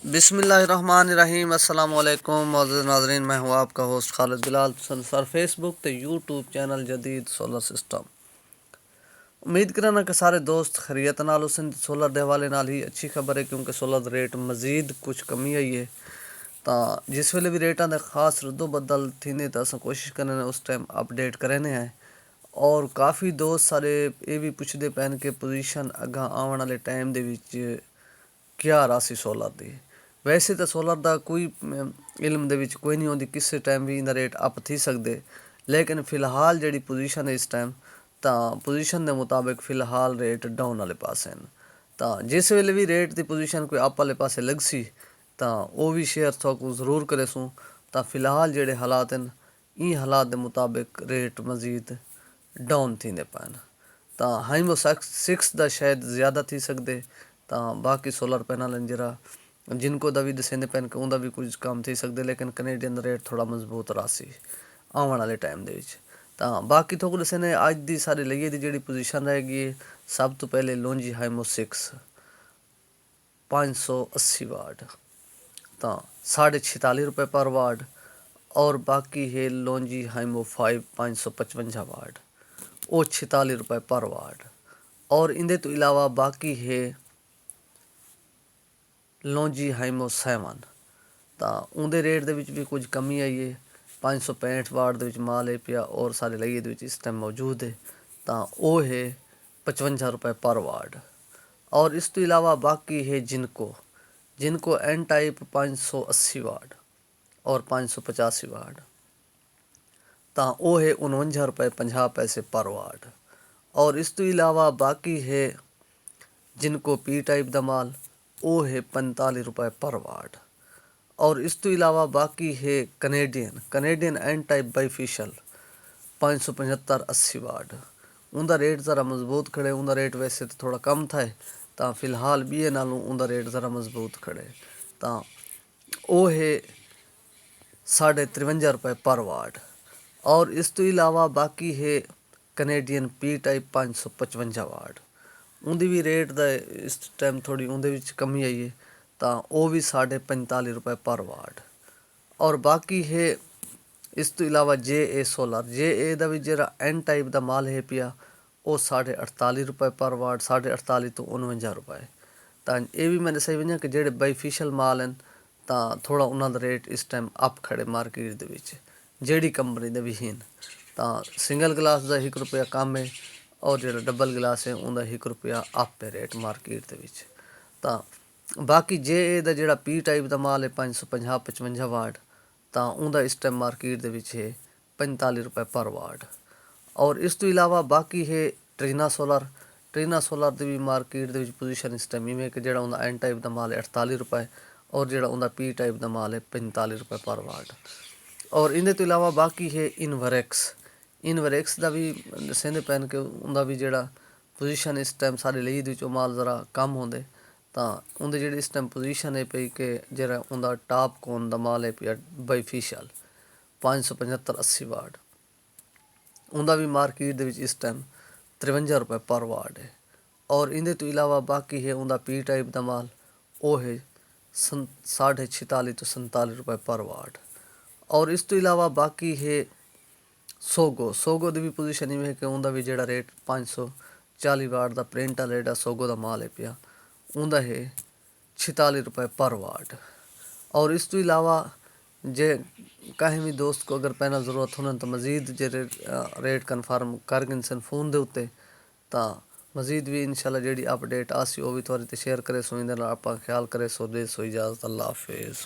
बिस्मिल्लाहिर्रहमानिर्रहीम अस्सलाम वालेकुम मौजूद नाज़रीन, मैं हूँ आपका host Khalid Bilal. Sir Facebook ते यूट्यूब चैनल जदीद सोलर सिस्टम। उम्मीद करना कि सारे दोस्त खैरियत नाल उसन सोलर दे हवाले नाल ही अच्छी खबर है, क्योंकि सोलर रेट मज़ीद कुछ कमी आई है। तो जिस वेले भी रेटा दे खास रद्दो बदल थी तो अस कोशिश करने उस टाइम अपडेट करने हैं। और काफ़ी दोस्त सारे ये भी पुछते पैन कि पोजीशन अगा आने वाले टाइम दे विच क्या राशि सोलर दी। वैसे तो सोलर का कोई इल्म दे विच कोई नहीं होती, किसी टाइम भी इंदा रेट अप थी सकते, लेकिन फिलहाल जी पोजीशन है इस टाइम, तो पोजीशन के मुताबिक फिलहाल रेट डाउन वाले पास हैं। तो जिस वेले भी रेट की पोजीशन कोई अप वाले पासे लग सी तो वह भी शेयर थोक जरूर करे सूँ। तो फिलहाल जोड़े हालात हैं, इन हालात के मुताबिक रेट मज़ीद डाउन थी पैन। तो हाइमो 6 का शायद ज़्यादा थी सकते। तो बाकी सोलर पैनल जरा जिनको दा भी दसेंदे पैन कि उनका भी कुछ काम थी सकते, लेकिन कनेडियन रेट थोड़ा मजबूत रासी आने वाले टाइम दे विच। तो बाकी थोक दसेने अज की सारी लइए की जी पोजीशन रहेगी। सब तो पहले लोंजी हाइमो 6 580 वाट, तो 46.5 रुपये पर वाट। और बाकी है लोंजी हाइमो 5 555 वाट, वो 46 रुपये पर वाट। और इनके तो इलावा बाकी है लोंजी हाइमो 7, तो उनके रेट के भी कुछ कमी आई है। 565 वाट के माल है पिया और सारे लइए इस टाइम मौजूद है। तो वो है 55 रुपये पर वाट। और इस तो इलावा बाकी है जिनको एन टाइप 580 वाट और 585 वाट, तो वो है 49 रुपये 50 पैसे पर वाट। और इस तो इलावा बाकी है जिनको पी टाइप का माल, वो है 45 रुपये पर वाट। और इस तो इलावा बाकी है कनेडियन एन टाइप बाईफिशल 575 80 वाट। उनका रेट ज़रा मजबूत खड़े, उनका रेट वैसे तो थोड़ा कम था, तो फिलहाल बी ए नालों उनका रेट ज़रा मजबूत खड़े। तो वो है 53 रुपये पर वाट। और इस तो इलावा बाकी है कनेडियन पी टाइप 555 वाट। उनकी भी रेट दा इस टाइम थोड़ी उनके कमी आई है, तो वह भी 45 रुपये पर वाट। और बाकी है इस तो इलावा JA सोलर, JA का भी जरा एन टाइप का माल है पिया, वो 48 रुपये पर वाट, 48 तो 49 रुपये। तो ये भी मैंने सही वजह कि जेडे बाईफिशल माल हैं तो थोड़ा उन्होंने रेट इस टाइम अप खड़े मार्केट के विच, जेडी कंपनी के भी हैं। तो सिंगल गिलास का 1 रुपया कम है और जो डबल गिलास है उनका 1 रुपया अप है रेट मार्केट के विच। तो बाकी JA का जोड़ा पी टाइप का माल है 550 55 वाट, तो उनका इस टाइम मार्केट के विच है 45 रुपये पर वाट। और इस तो इलावा बाकी है ट्रीना सोलर की भी मार्केट के पोजीशन इस टाइम इवें कि जो उनका एन टाइप का माल है 48 रुपये और जो उनका पी टाइप का माल है 45 रुपये पर वाट। और इनके तो इलावा बाकी है इनवरैक्स का भी दसेंदे पैन के उनका भी जोड़ा पोजीशन इस टाइम सारे लिए माल ज़रा कम होंगे। तो उनके जी इस टाइम पोजीशन है पी कि जो उनका टॉप कौन का माल है पिया बाईफिशल 575 80 वाट, उनका भी मार्केट के इस टाइम 53 रुपये पर वाट है। और इनके तो इलावा बाकी है उनका पी टाइप का माल, वो है 46.5 तो 47 रुपये पर वाट। और इस तो इलावा बाकी है सोगो की भी पोजीशन इवें है कि उनका भी जोड़ा रेट 540 वाट का प्रिंट वाला रेट सोगो का माल है पिया, उनका है 46 रुपये पर वाट। और इस तो इलावा जे कहीं भी दोस्त को अगर पैनल ज़रूरत हो तो मज़ीद जे रेट कन्फर्म कर गिनसन फोन के उत्ते, तो मज़ीद भी इंशाल्लाह जी अपडेट आसी वो भी थोड़ी शेयर करे सो। आप ख्याल करे सो दे सो इजाज़त। अल्लाह हाफिज़।